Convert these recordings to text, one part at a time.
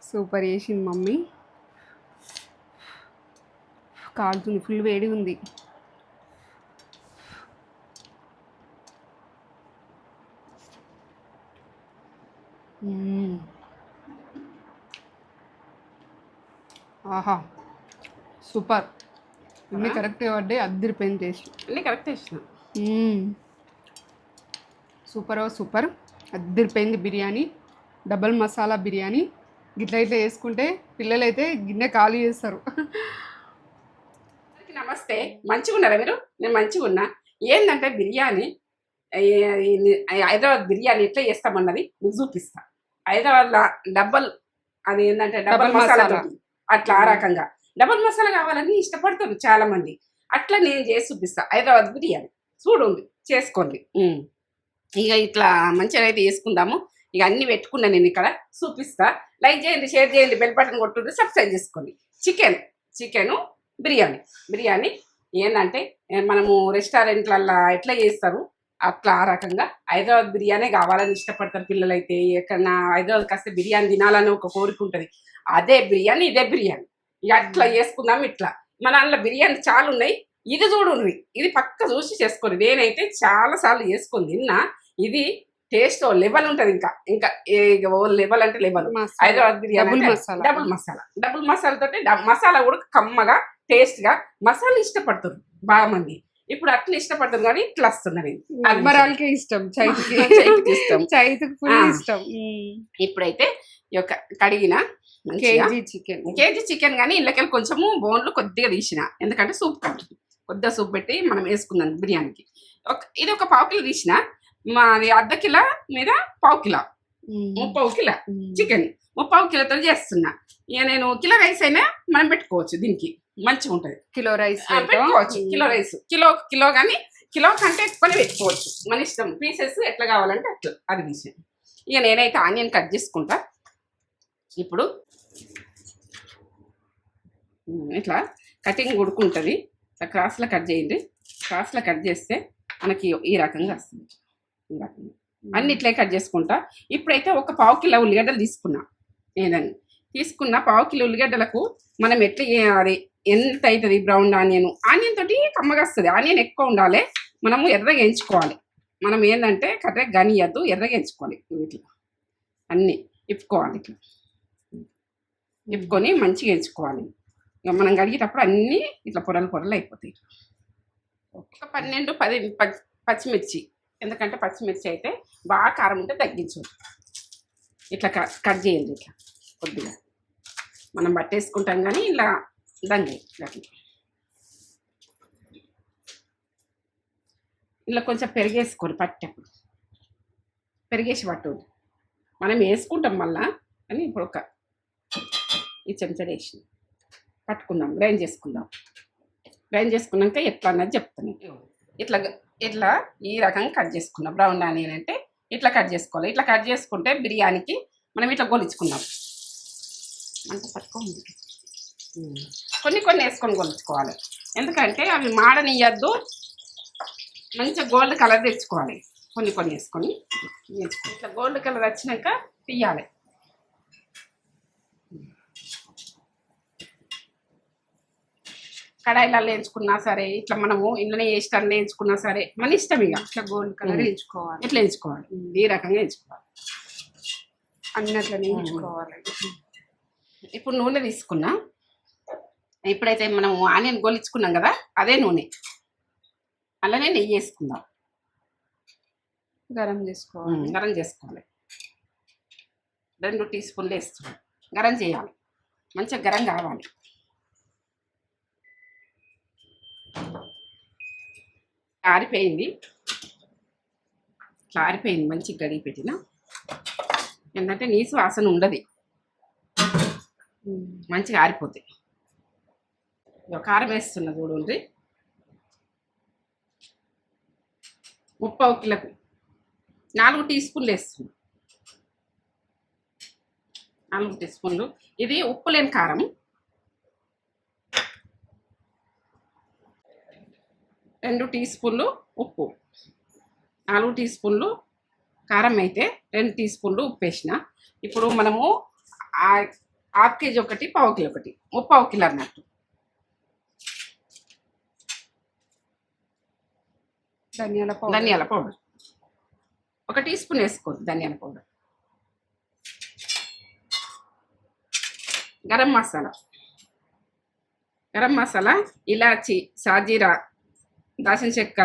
Super చేసింది mummy. కాలుతుంది, full వేడి ఉంది. ఆహా సూపర్. అన్నీ కరెక్ట్గా పడ్డాయి, అద్దరిపోయింది టేస్ట్. అన్నీ కరెక్ట్ వేసిన. సూపర్ సూపర్, అద్దరిపోయింది బిర్యానీ. డబల్ మసాలా బిర్యానీ. గిట్లా ఇట్లా వేసుకుంటే పిల్లలైతే గిన్నె ఖాళీ చేస్తారు. నమస్తే, మంచిగా ఉన్నారా మీరు? నేను మంచిగా ఉన్నా. ఏంటంటే బిర్యానీ, హైదరాబాద్ బిర్యానీ ఎట్లా చేస్తామన్నది మీకు చూపిస్తా. హైదరాబాద్లో డబల్, అది ఏంటంటే డబల్ మసాలా అట్లా ఆ రకంగా డబల్ మసాలా కావాలని ఇష్టపడుతుంది చాలా మంది. అట్లా నేను చేసి చూపిస్తా హైదరాబాద్ బిర్యానీ. చూడండి, చేసుకోండి. ఇక ఇట్లా మంచిగా అయితే వేసుకుందాము. ఇక అన్ని పెట్టుకున్నా నేను ఇక్కడ చూపిస్తా. లైక్ చేయండి, షేర్ చేయండి, బెల్ బటన్ కొట్టుండి, సబ్స్క్రైబ్ చేసుకోండి. చికెను బిర్యానీ ఏంటంటే మనము రెస్టారెంట్లల్లో ఎట్లా చేస్తారు అట్లా ఆ రకంగా హైదరాబాద్ బిర్యానీ కావాలని ఇష్టపడతారు పిల్లలైతే. ఎక్కడన్నా హైదరాబాద్కి వస్తే బిర్యానీ తినాలని ఒక కోరిక ఉంటుంది. అదే బిర్యానీ, ఇదే బిర్యానీ. ఇక అట్లా చేసుకుందాం. ఇట్లా మన అందులో బిర్యానీ చాలా ఉన్నాయి. ఇది చూడండి, ఇది పక్క చూసి చేసుకోండి. నేనైతే చాలా సార్లు చేసుకొని తిన్నా. ఇది టేస్ట్ లెవెల్ ఉంటుంది. ఇంకా లెవెల్ అంటే లెవెల్. హైదరాబాద్ బిర్యానీ డబుల్ మసాలా తోటి మసాలా కూడా కమ్మగా టేస్ట్గా మసాలా ఇష్టపడుతుంది బాగా మంది. ఇప్పుడు అట్లా ఇష్టపడుతుంది కానీ ఇట్లా వస్తున్నది. అల్మరాలకే ఇష్టం, చైతుకి ఇష్టం, చైతుకి ఫుల్ ఇష్టం. ఇప్పుడైతే ఈ యొక్క కడిగిన కేజీ చికెన్ కానీ ఇళ్ళకెళ్ళి కొంచెము బోన్లు కొద్దిగా తీసిన, ఎందుకంటే సూప్ కట్టు కొద్దిగా సూప్ పెట్టి మనం వేసుకుందాం బిర్యానీకి. ఇది ఒక పావు కిలో తీసిన. మాది అర్ధ కిలో మీద పావు కిలో, 30 కిలో చికెన్ 30 కిలోతో చేస్తున్నా. ఇక నేను కిలో రైస్ అయినా మనం పెట్టుకోవచ్చు, దీనికి మంచిగా ఉంటుంది. కిలో రైస్ పెట్టుకోవచ్చు. కిలో కానీ కిలో కంటే ఎక్కువనే పెట్టుకోవచ్చు, మన ఇష్టం. పీసెస్ ఎట్లా కావాలంటే అట్లా, అది విషయం. ఇక నేనైతే ఆనియన్ కట్ చేసుకుంటా. ఇప్పుడు ఇట్లా కటింగ్ ఉడుకుంటుంది. ఇట్లా క్రాస్లో కట్ చేయండి. క్రాస్లో కట్ చేస్తే మనకి ఈ రకంగా వస్తుంది. ఈ రకంగా అన్ని ఇట్లా కట్ చేసుకుంటా. ఇప్పుడైతే ఒక పావు కిలో ఉల్లిగడ్డలు తీసుకున్నా. తీసుకున్న పావు కిలో ఉల్లిగడ్డలకు మనం ఎట్లా అది ఎంత అవుతుంది బ్రౌన్ ఆనియన్ తోటి కమ్మగా వస్తుంది. ఆనియన్ ఎక్కువ ఉండాలి, మనము ఎర్రగా ఎంచుకోవాలి. మనం ఏంటంటే కరెక్ట్గా గనియద్దు, ఎర్రగా ఎంచుకోవాలి. ఇట్లా అన్నీ ఇప్పుకోవాలి. ఇట్లా ఇప్పుకొని మంచిగా ఎంచుకోవాలి. ఇక మనం కడిగేటప్పుడు అన్నీ ఇట్లా పొరలు అయిపోతాయి. ఒక 12-10 పచ్చిమిర్చి, ఎందుకంటే పచ్చిమిర్చి అయితే బాగా కారం ఉంటే తగ్గించు. ఇట్లా కట్ చేయండి. ఇట్లా కొద్దిగా మనం పట్టేసుకుంటాం కానీ ఇలా దంగి ఇలా కొంచెం పెరిగేసుకోండి. పట్టేప్పుడు పెరిగేసి పట్టు మనం వేసుకుంటాం మళ్ళా. కానీ ఇప్పుడు ఈ చెంచా వేసి పట్టుకుందాం, గ్రైండ్ చేసుకుందాం. గ్రైండ్ చేసుకున్నాక ఎట్లా అన్నది చెప్తాను. ఇట్లా ఈ రకంగా కట్ చేసుకున్నాం. బ్రౌన్ ఆనియన్ అంటే ఇట్లా కట్ చేసుకోవాలి. ఇట్లా కట్ చేసుకుంటే బిర్యానీకి మనం ఇట్లా గొలుచుకుందాం. అంటే పట్టుకోండి, కొన్ని వేసుకొని గొలుచుకోవాలి. ఎందుకంటే అవి మాడనియద్దు, మంచిగా గోల్డ్ కలర్ తెచ్చుకోవాలి. కొన్ని వేసుకొని ఇట్లా గోల్డ్ కలర్ వచ్చినాక తీయాలి. కడాయిలలో వేయించుకున్నా సరే, ఇట్లా మనము ఇంట్లోనే వేస్టర్లో వేయించుకున్నా సరే మన ఇష్టం. ఇక ఇట్లా గోల్డ్ కలర్ వేయించుకోవాలి. ఇట్లా వేయించుకోవాలి, ఈ రకంగా వేయించుకోవాలి. అన్నట్లనే వేయించుకోవాలి. ఇప్పుడు నూనె తీసుకున్నా. ఇప్పుడైతే మనం ఆనియన్ గోలించుకున్నాం కదా, అదే నూనె అలానే నెయ్యి వేసుకుందాం. గరం చేసుకోవాలి. 2 టీ స్పూన్లు వేస్తున్నాం. గరం చేయాలి, మంచిగా గరం కావాలి. ఆరిపోయింది, మంచిగా గడిగి పెట్టిన. ఏంటంటే నీసు వాసన ఉండదు, మంచిగా ఆరిపోతాయి. కారం వేస్తున్నా చూడండి. 30 కిలోకు 4 టీ స్పూన్లు వేస్తున్నా. 4 టీ స్పూన్లు. ఇది ఉప్పు లేని కారం. 2 టీ స్పూన్లు ఉప్పు, 4 టీ స్పూన్లు కారం అయితే 2 టీ స్పూన్లు ఉప్పు వేసిన. ఇప్పుడు మనము హాఫ్ కేజీ ఒకటి, పావు కిలో ఒకటి, 3/4 కిలో అన్నట్టు. ధనియాల పౌడర్ 1 టీ స్పూన్ వేసుకోండి. ధనియాల పౌడర్, గరం మసాలా, ఇలాచి, సాజీరా, దాల్చిన చెక్క,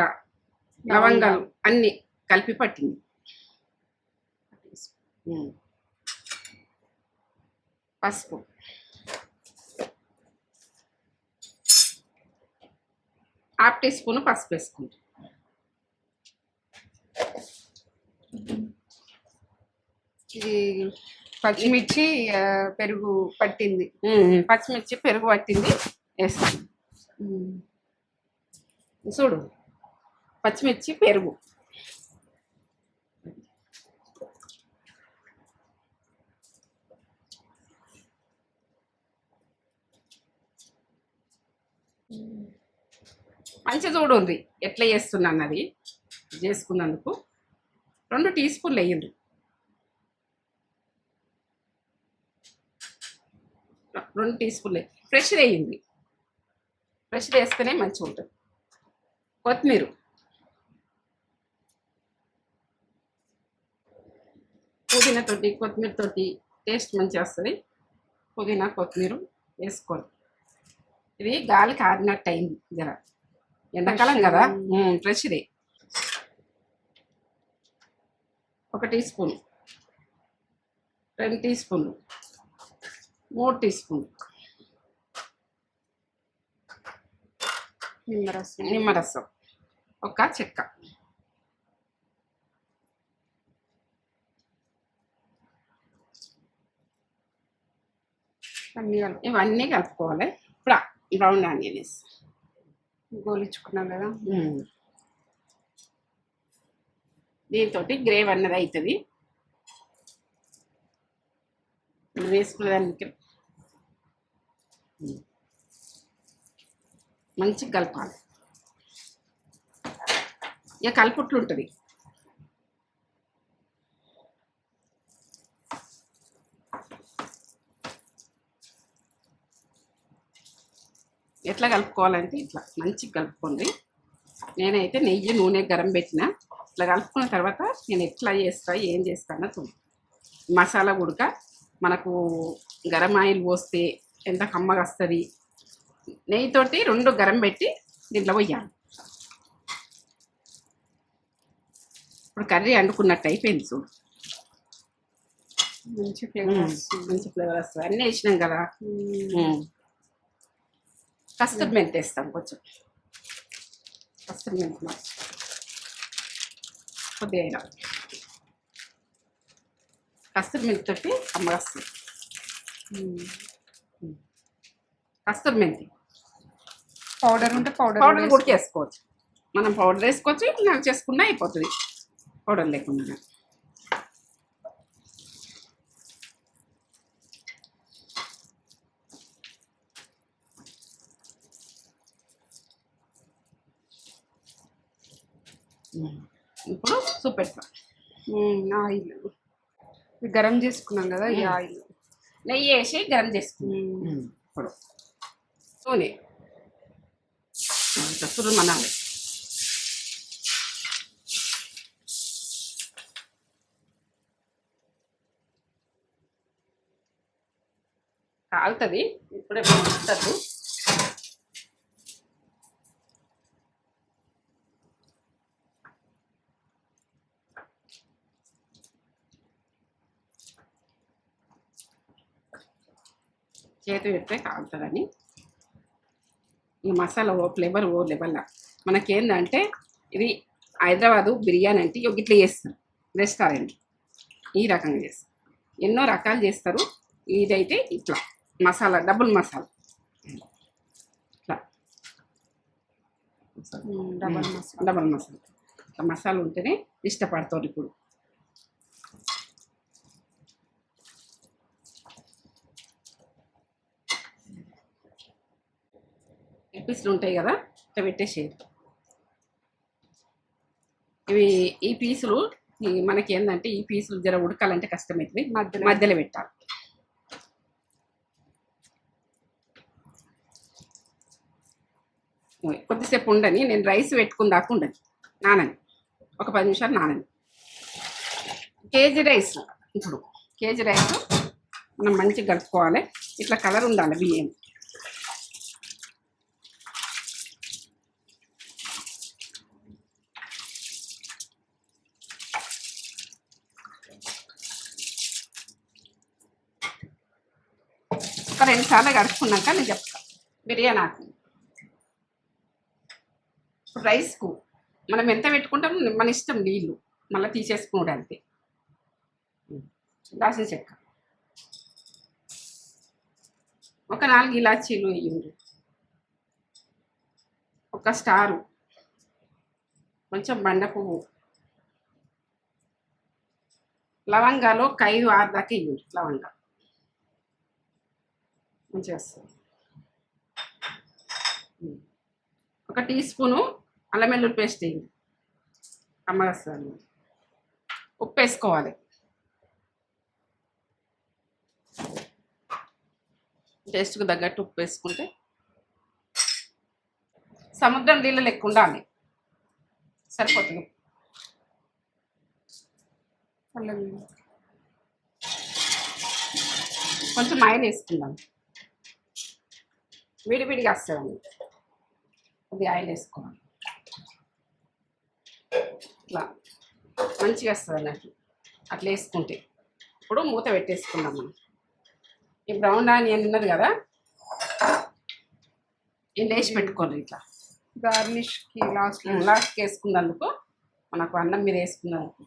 లవంగాలు అన్నీ కలిపి పట్టింది. పసుపు, హాఫ్ టీ స్పూన్ పసుపు వేసుకుంటాం. ఇది పచ్చిమిర్చి పెరుగు పట్టింది. పచ్చిమిర్చి పెరుగు పట్టింది వేస్తాం. చూడు, పచ్చిమిర్చి పెరుగు మంచిగా చూడండి ఎట్లా చేస్తున్నా అన్నది. చేసుకున్నందుకు 2 టీ స్పూన్లు వేయండి. 2 టీ స్పూన్లు ఫ్రెష్ వేయండి. ఫ్రెష్ వేస్తేనే మంచిగా ఉంటుంది. కొత్తిమీర, పుదీనాతోటి కొత్తిమీరతోటి టేస్ట్ మంచిగా వస్తుంది. పుదీనా కొత్తిమీర వేసుకోండి. ఇది గాలికి ఆరినట్టు అయింది. జర ఎండాకాలం కదా, ఫ్రెష్ది. 1 టీ స్పూన్, 2 టీ స్పూన్లు, 3 టీ స్పూన్లు నిమ్మరసం, 1 చెక్క, ఇవన్నీ కలుపుకోవాలి. ఇప్పుడు బ్రౌన్ ఆనియన్ వేసి గోలించుకున్నాం కదా, దీంతో గ్రేవీ అన్నది అవుతుంది. వేసుకునేదానికి మంచిగా కలపాలి. ఇక కలుపుట్లు ఉంటుంది. ఎట్లా కలుపుకోవాలంటే ఇట్లా మంచిగా కలుపుకోండి. నేనైతే నెయ్యి నూనె గరం పెట్టిన. ఇట్లా కలుపుకున్న తర్వాత నేను ఎట్లా చేస్తా ఏం చేస్తానో చూడు. మసాలా ఉడక మనకు గరం ఆయిల్ పోస్తే ఎంత కమ్మగా వస్తుంది. నెయ్యితోటి 2 గరం పెట్టి దీంట్లో పోయాలి. ఇప్పుడు కర్రీ వండుకున్నట్టు అయిపోయింది చూడు. మంచి ఫ్లేవర్ వస్తుంది. అన్నీ వేసినాం కదా. కస్తూరి మెంతి వేస్తాం కొంచెం. కస్తూరి మెంతి కొద్దిగా కస్తూరి మెంతి తోటి అమ్మగా వస్తుంది. కస్తూరి మెంతి పౌడర్ ఉంటే పౌడర్ కూడా చేసుకోవచ్చు. మనం పౌడర్ వేసుకోవచ్చు, ఇలా చేసుకున్నా అయిపోతుంది పౌడర్ లేకుండా. ఇప్పుడు చూపెడతాం. ఆయిల్ గరం చేసుకున్నాం కదా, ఈ ఆయిల్ నెయ్యి వేసి గరం చేసుకున్నాం. ఇప్పుడు నూనె సురుమనాలి. కాలుతుంది ఇప్పుడే పంపుతారు. చేతి పెడితే కాలుతుందని. ఈ మసాలా ఫ్లేవర్ లెవెల్ మనకేందంటే ఇది హైదరాబాదు బిర్యానీ అంటే ఇట్లా చేస్తారు. రెస్టారెంట్ ఈ రకంగా చేస్తారు. ఎన్నో రకాలు చేస్తారు. ఇదైతే ఇట్లా మసాలా డబుల్ మసాలా, ఇట్లా డబుల్ మసాలా ఇట్లా మసాలా ఉంటేనే ఇష్టపడతారు. ఇప్పుడు పీసులు ఉంటాయి కదా, ఇట్లా పెట్టేసేది. ఈ పీసులు మనకి ఏంటంటే ఈ పీసులు జర ఉడకాలంటే కష్టమవుతుంది, మధ్యలో మధ్యలో పెట్టాలి. కొద్దిసేపు ఉండని, నేను రైస్ పెట్టుకుని దాకా ఉండదు, నానని ఒక 10 నిమిషాలు నానని. కేజీ రైస్, ఇప్పుడు కేజీ రైస్ మనం మంచిగా కలుపుకోవాలి. ఇట్లా కలర్ ఉండాలి బియ్యం. ఒక 2 సార్లు కలుపుకున్నాక నేను చెప్తాను బిర్యానీ ఆకు. ఇప్పుడు రైస్కు మనం ఎంత పెట్టుకుంటాం మన ఇష్టం, నీళ్ళు మళ్ళీ తీసేసుకున్నాడు అంతే. దాల్చిన చెక్క ఒక 4 ఇలాచీలు వేయండి, ఒక స్టారు, కొంచెం బండ పువ్వు, లవంగాలు ఒక 5-6 దాకా వేయండి. లవంగా మంచిగా వస్తుంది. ఒక టీ స్పూను అల్లం వెల్లుల్లి పేస్ట్ వేయండి, కమ్మగా వస్తుంది. ఉప్పు వేసుకోవాలి, టేస్ట్కి తగ్గట్టు ఉప్పు వేసుకుంటే. సముద్రం నీళ్ళు లెక్క ఉండాలి, సరిపోతుంది. కొంచెం ఆయిల్ వేసుకుందాం, విడివిడిగా వస్తుందండి. కొద్దిగా ఆయిల్ వేసుకోవాలి, ఇట్లా మంచిగా వస్తుంది అన్నట్టు. అట్లా వేసుకుంటే ఇప్పుడు మూత పెట్టేసుకుందాం మనం. ఈ బ్రౌన్ ఆనియన్ ఉన్నది కదా, ఇది వేసి పెట్టుకోండి. ఇట్లా గార్నిష్కి లాస్ట్కి వేసుకున్నందుకు మనకు అన్నం మీద వేసుకున్నందుకు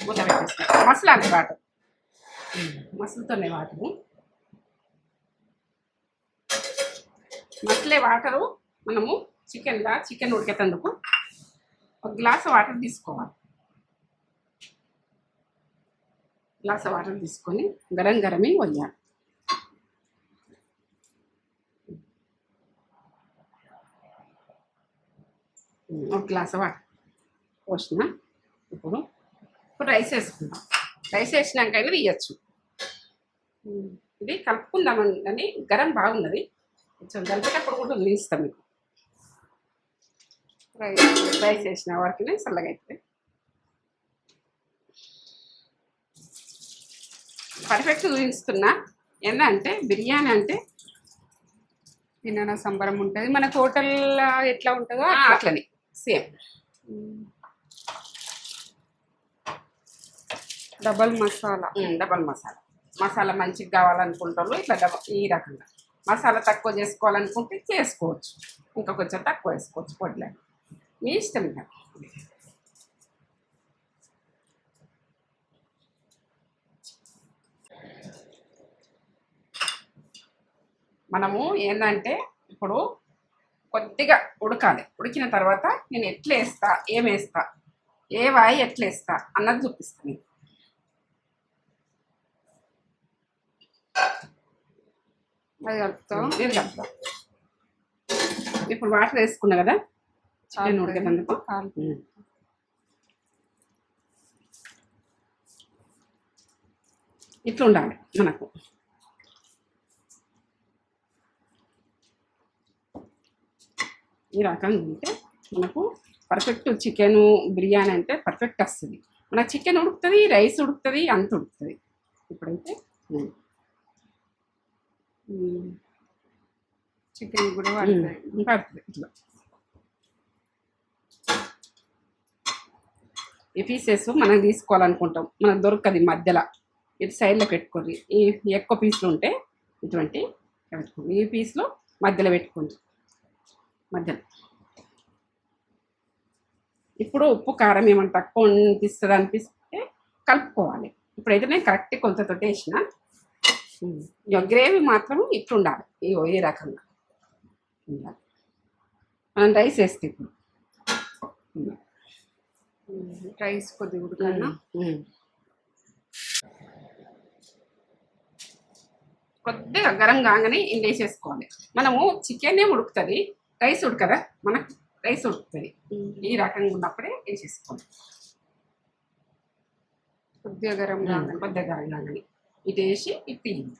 మూత పెట్టేసుకుంటాం. మసలాలి వాటర్, మసలుతోనే వాటరు. మసలే వాటరు మనము చికెన్ ఉడికేటందుకు ఒక గ్లాస్ వాటర్ తీసుకోవాలి. గ్లాస్ వాటర్ తీసుకొని గరమే వయ్యాలి. ఒక గ్లాస్ వాటర్ పోసిన. ఇప్పుడు రైస్ వేసుకుందాం. రైస్ వేసినాకైనా తీయచ్చు. ఇది కలుపుకుందామని గరం బాగున్నది, కొంచెం కలిపేటప్పుడు కూడా తీస్తాం. మీకు రైస్ వేసిన వరకునే చల్లగా అవుతుంది. పర్ఫెక్ట్ చూపిస్తున్నా. ఏంటంటే బిర్యానీ అంటే తినన సంబరం ఉంటుంది. మన హోటల్లో ఎట్లా ఉంటుందో అట్లనే సేమ్. డబల్ మసాలా, మసాలా మంచిగా కావాలనుకుంటారు ఇట్లా ఈ రకంగా. మసాలా తక్కువ చేసుకోవాలనుకుంటే చేసుకోవచ్చు, ఇంకా కొంచెం తక్కువ వేసుకోవచ్చు. పొడిలో మీ ఇష్టం. మనము ఏంటంటే ఇప్పుడు కొద్దిగా ఉడకాలి. ఉడికిన తర్వాత నేను ఎట్లా వేస్తా, ఏమేస్తా, ఏ వాయి ఎట్లా వేస్తా అన్నది చూపిస్తాను. అది కలుపుతాం. నేను కలుపుతా. ఇప్పుడు వాటర్ వేసుకున్నా కదా చికెన్ ఉడికేటందుకు. ఇట్లా ఉండాలి మనకు. ఈ రకంగా ఉంటే మనకు పర్ఫెక్ట్ చికెను బిర్యానీ అంటే పర్ఫెక్ట్ వస్తుంది. మన చికెన్ ఉడుకుతుంది, రైస్ ఉడుకుతుంది, అంత ఉడుకుతుంది. ఇప్పుడైతే చికెన్ కూడా పడుతుంది. ఇట్లా ఈ పీసెస్ మనం తీసుకోవాలనుకుంటాం, మనకు దొరకది మధ్యలో. ఇటు సైడ్లో పెట్టుకోండి. ఈ ఎక్కువ పీసులు ఉంటే ఇటువంటి పెట్టుకోండి. ఈ పీసులు మధ్యలో పెట్టుకోండి, మధ్యలో. ఇప్పుడు ఉప్పు కారం ఏమైనా తక్కువ అనిపిస్తే కలుపుకోవాలి. ఇప్పుడైతే నేను కరెక్ట్ కొలతతో వేసిన. గ్రేవీ మాత్రం ఇట్లుండాలి, ఈ రకంగా ఉండాలి. మనం రైస్ వేస్తే ఇప్పుడు రైస్ కొద్దిగా ఉడకన్నా కొద్దిగా గరం కాగానే ఇంత వేసేసుకోవాలి. మనము చికెనే ఉడుకుతుంది, రైస్ ఉడకదా. మనకు రైస్ ఉడుకుతుంది. ఈ రకంగా ఉన్నప్పుడే వేసేసుకోవాలి. కొద్దిగా గరంగా కొద్దిగా గరంగానే ఇటు వేసి ఇటు తీయండి.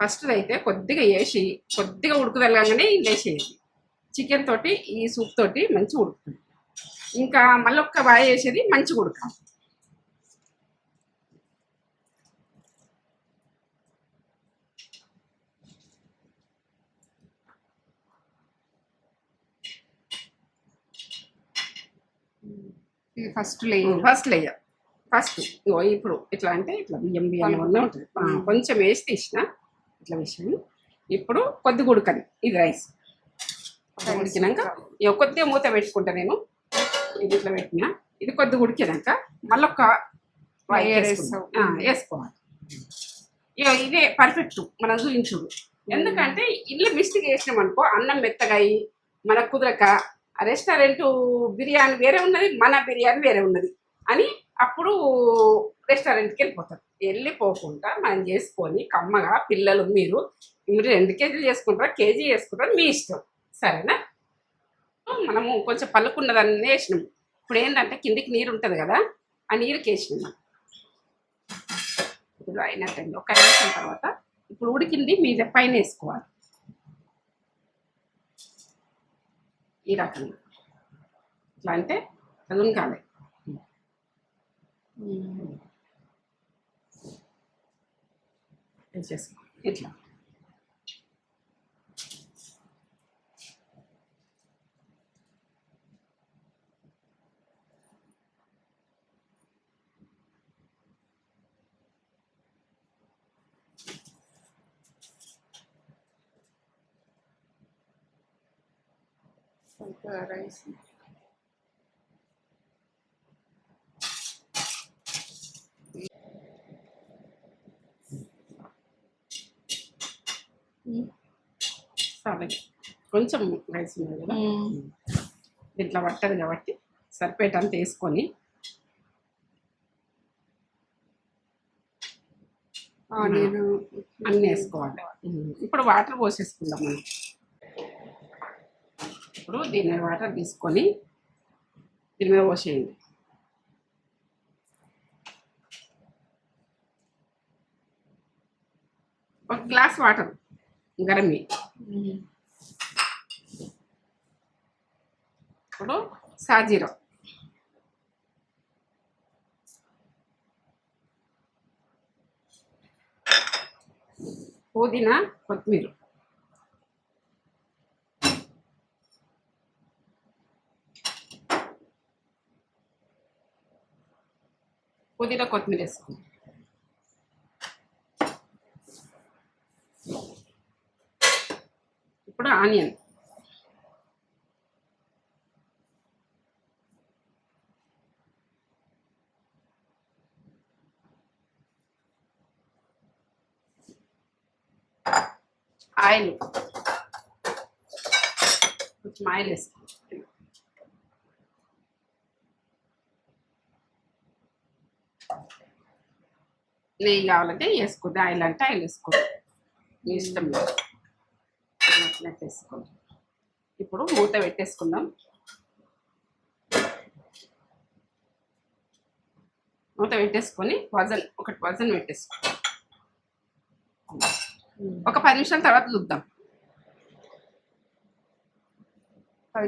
ఫస్ట్ అయితే కొద్దిగా వేసి కొద్దిగా ఉడుకు వెళ్ళగానే ఇది వేసేయండి. చికెన్ తోటి ఈ సూప్ తోటి మంచిగా ఉడుకుతుంది. ఇంకా మళ్ళొక్క బాగా వేసేది మంచిగా ఉడకాలి. ఇది ఫస్ట్ లేయర్ ఫస్ట్ ఇగో ఇప్పుడు ఇట్లా అంటే ఇట్లా బియ్యం అన్నీ ఉంటుంది. కొంచెం వేసి తీసిన ఇట్లా వేసాను. ఇప్పుడు కొద్దిగా ఉడకని ఇది రైస్ ఉడికినాక ఇక కొద్దిగా మూత పెట్టుకుంటా నేను. ఇది ఇట్లా పెట్టిన ఇది కొద్దిగా ఉడికినాక మళ్ళీ ఒక వేసుకోవాలి. ఇక ఇదే పర్ఫెక్ట్ మనం చూపించుడు. ఎందుకంటే ఇల్లు మిస్టేక్ వేసినాం అనుకో అన్నం మెత్తగా అయ్యి మనకు కుదరక రెస్టారెంట్ బిర్యానీ వేరే ఉన్నది, మన బిర్యానీ వేరే ఉన్నది అని అప్పుడు రెస్టారెంట్కి వెళ్ళిపోతారు. వెళ్ళిపోకుండా మనం చేసుకొని కమ్మగా పిల్లలు మీరు 2 కేజీలు చేసుకుంటారా, కేజీ చేసుకుంటారా మీ ఇష్టం. సరేనా? మనము కొంచెం పలుకున్నదాన్ని వేసినాం. ఇప్పుడు ఏంటంటే కిందికి నీరు ఉంటుంది కదా, ఆ నీరుకి వేసినాం. ఇప్పుడు అయినట్టండి. ఒక 5 నిమిషాల తర్వాత ఇప్పుడు ఉడికింది మీద పైన వేసుకోవాలి. ఈ రకంగా ఇట్లా అంటే అది ఉనకాలి. వేసేసుకో ఇట్లా. రైస్ సరే కొంచెం రైస్ ఉంది కదా, ఇట్లా పట్టదు కాబట్టి సరిపేటంత వేసుకొని నేను అన్నీ వేసుకోవాలి. ఇప్పుడు వాటర్ పోసేసుకుందాం మనం. ఇప్పుడు దీని వాటర్ తీసుకొని దీని మీద పోసేయండి. ఒక గ్లాస్ వాటర్ గరమి. ఇప్పుడు సాజీరా, పుదీనా, కొత్తిమీర, పుదీనా కొత్తిమీర వేసుకోండి. ఇప్పుడు ఆనియన్, ఆయిల్, కొంచెం ఆయిల్ వేసుకోండి. నెయ్యి కావాలంటే వేసుకోండి, ఆయిల్ అంటే ఆయిల్ వేసుకోండి, మీ ఇష్టం లేదు. వేసుకోండి. ఇప్పుడు మూత పెట్టేసుకుందాం. మూత పెట్టేసుకొని ఒకటి వజన్ పెట్టేసుకో. ఒక 10 నిమిషాల తర్వాత చూద్దాం.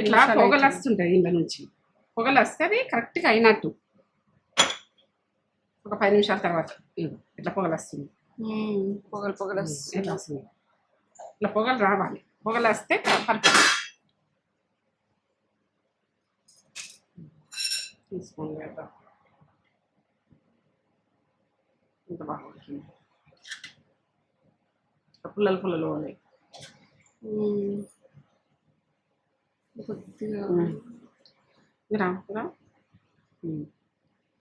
ఇట్లా పొగలు వస్తుంటాయి ఇంట్లో నుంచి. పొగలు వస్తే అది కరెక్ట్గా అయినట్టు. ఒక 10 నిమిషాల తర్వాత ఇట్లా పొగలు వస్తుంది. పొగలు ఇట్లా వస్తుంది. ఇట్లా పొగలు రావాలి. పొగలు వస్తే పర్ఫెక్ట్. తీసుకోండి కదా, ఇంత బాగా వచ్చింది. పుల్లలు ఉన్నాయి.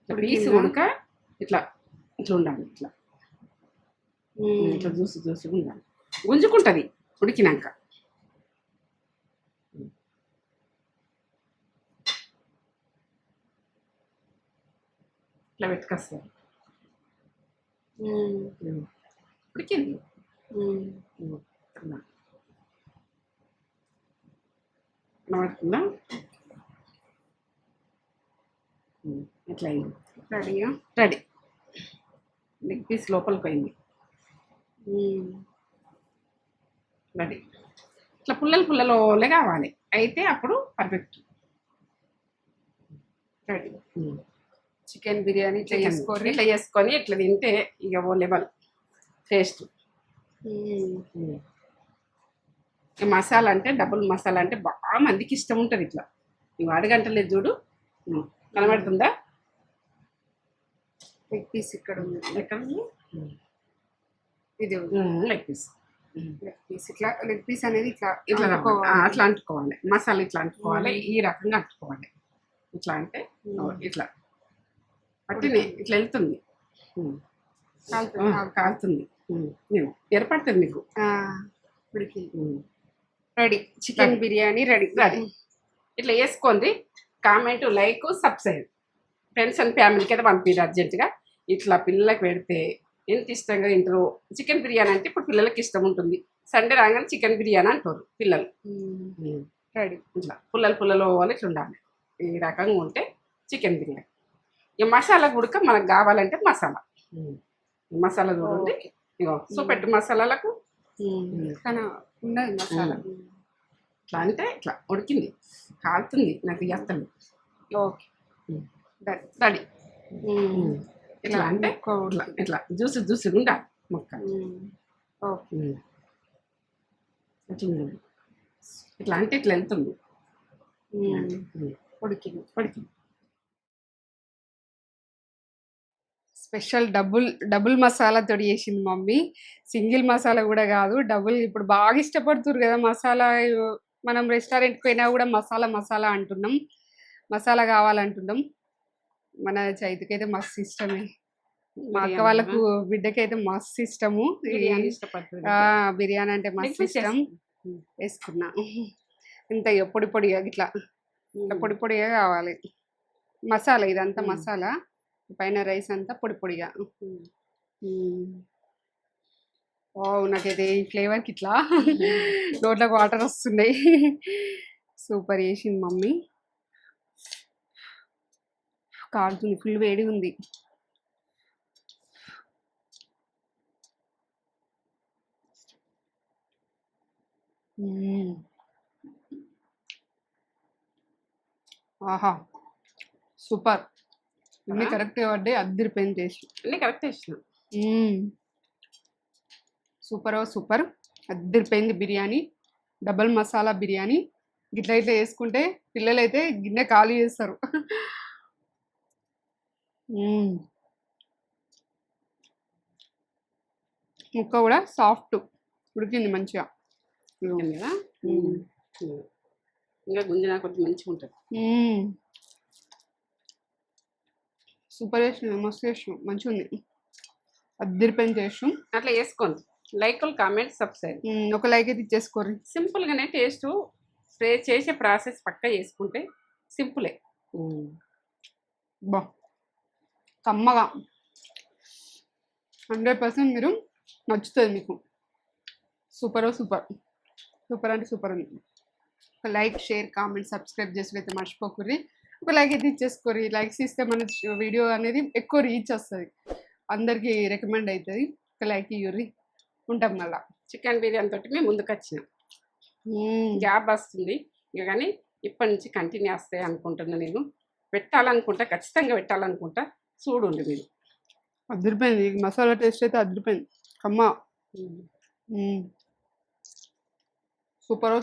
పీస్ ఉడక ఇట్లా ఉండాలి. ఇట్లా చూసి ఉండాలి. గుంజుకుంటుంది ఉడికినాక. ఇట్లా పెట్టుకొస్తారు. ఉడికింది. కనబడుతుందా? ఇట్లా అయింది. రెడీయా? రెడీ. లెగ్ పీస్ లోపలికి పోయింది. రెడీ. ఇట్లా పుల్లలు కావాలి, అయితే అప్పుడు పర్ఫెక్ట్. రెడీ. చికెన్ బిర్యానీ ఇట్లా చేసుకోర్రి. ఇట్లా చేసుకొని ఇట్లా తింటే ఇక ఓ లెవెల్ టేస్ట్. మసాలా అంటే డబుల్ మసాలా అంటే బాగా మందికి ఇష్టం ఉంటుంది. ఇట్లా నువ్వు అడగంటలేదు చూడు, కనబడుతుందా? లెగ్ పీస్ ఇక్కడ ఉంది. ఎక్కడ ఉంది? ఇది లెగ్ పీస్. లెగ్ పీస్ ఇట్లా లెగ్ పీస్ అనేది ఇట్లా ఇట్లా అనుకోవాలి. అట్లా అంటుకోవాలి, మసాలా ఇట్లా అంటుకోవాలి, ఈ రకంగా అంటుకోవాలి. ఇట్లా అంటే ఇట్లా పట్టినే ఇట్లా వెళ్తుంది, కాలుతుంది, నేను ఏర్పడుతుంది మీకు. Ready. Chicken biryani ready. Ready. ఇట్లా వేసుకోండి. Comment, like, subscribe. Friends and ఫ్యామిలీకి అయితే పంపిరు అర్జెంటుగా. ఇట్లా పిల్లలకు పెడితే ఎంత ఇష్టంగా తింటారు. చికెన్ బిర్యానీ అంటే ఇప్పుడు పిల్లలకి ఇష్టం ఉంటుంది. సండే రాగానే చికెన్ బిర్యానీ అంటారు పిల్లలు. రెడీ. ఇట్లా పుల్లలు వాళ్ళు ఇట్లా ఉండాలి, ఈ రకంగా ఉంటే చికెన్ బిర్యానీ. ఈ మసాలా ఉడక మనకు కావాలంటే మసాలా మసాలా చూడండి. ఇగో చూపెట్టు మసాలాలకు ఉన్నది మసాలా. ఇట్లా అంటే ఇట్లా ఉడికింది, కాలుతుంది, నాకు చేస్తాను. ఓకే. రెడీ. ఇట్లా అంటే ఇట్లా ఇట్లా జ్యూసి ఉండాలి మొక్క. ఓకే. ఇట్లా అంటే ఇట్లా వెళ్తుంది, ఉడికింది. ఉడికింది. స్పెషల్ డబుల్ మసాలాతో చేసింది మమ్మీ. సింగిల్ మసాలా కూడా కాదు, డబుల్. ఇప్పుడు బాగా ఇష్టపడుతున్నారు కదా మసాలా. మనం రెస్టారెంట్కి పోయినా కూడా మసాలా అంటున్నాం, మసాలా కావాలంటున్నాం. మన చైతుకైతే మస్తు ఇష్టమే, మా అక్క వాళ్ళకు బిడ్డకైతే మస్తు ఇష్టము. బిర్యానీ అంటే మస్తు ఇష్టం. వేసుకున్నా ఇంత పొడిగా ఇట్లా పొడిగా కావాలి మసాలా. ఇదంతా మసాలా, పైన రైస్ అంతా పొడిగా. నాకైతే ఈ ఫ్లేవర్కి ఇట్లా నోట్లోకి వాటర్ వస్తున్నాయి. సూపర్ చేసింది మమ్మీ. కాలుతుంది, ఫుల్ వేడి ఉంది. ఆహా, సూపర్. అన్ని కరెక్ట్గా పడ్డాయి, అద్దరిపోయింది టేస్ట్. అన్ని కరెక్ట్ వేసిన. సూపర్ అద్దరిపోయింది బిర్యానీ. డబల్ మసాలా బిర్యానీ. ఇట్లా వేసుకుంటే పిల్లలు అయితే గిన్నె ఖాళీ చేస్తారు. ముక్క కూడా సాఫ్ట్ ఉడికింది మంచిగా కదా. ఇంకా గుంజినా కొద్దిగా మంచిగా ఉంటుంది. సూపర్ చేసిన, మస్తు చేసిన, మంచిగా ఉంది. అద్దరిపోయిన చేసాం. అట్లా వేసుకోండి. Like, comment, subscribe. ఒక లైక్ అయితే ఇచ్చేసుకోరు. సింపుల్గానే టేస్ట్ చేసే ప్రాసెస్ పక్కా చేసుకుంటే సింపులే. బా కమ్మగా 100% మీరు నచ్చుతుంది మీకు. సూపర్ అంటే సూపర్ ఉంది. ఒక లైక్, షేర్, కామెంట్, సబ్స్క్రైబ్ చేసి అయితే మర్చిపోకుర్రి. ఒక లైక్ అయితే ఇచ్చేసుకోరి. లైక్స్ ఇస్తే మన వీడియో అనేది ఎక్కువ రీచ్ వస్తుంది, అందరికీ రికమెండ్ అవుతుంది. ఒక లైక్ ఇవ్వరి. ఉంటాం మళ్ళా. చికెన్ బిర్యానీ తోటి మేము ముందుకు వచ్చినాం. గ్యాప్ వస్తుంది ఇక, కానీ ఇప్పటి నుంచి కంటిన్యూ వస్తాయి అనుకుంటున్నా. నేను ఖచ్చితంగా పెట్టాలనుకుంటా. చూడండి మీరు. అదిరిపోయింది మసాలా టేస్ట్ అయితే, అదిరిపోయింది. కమ్మ. సూపర్.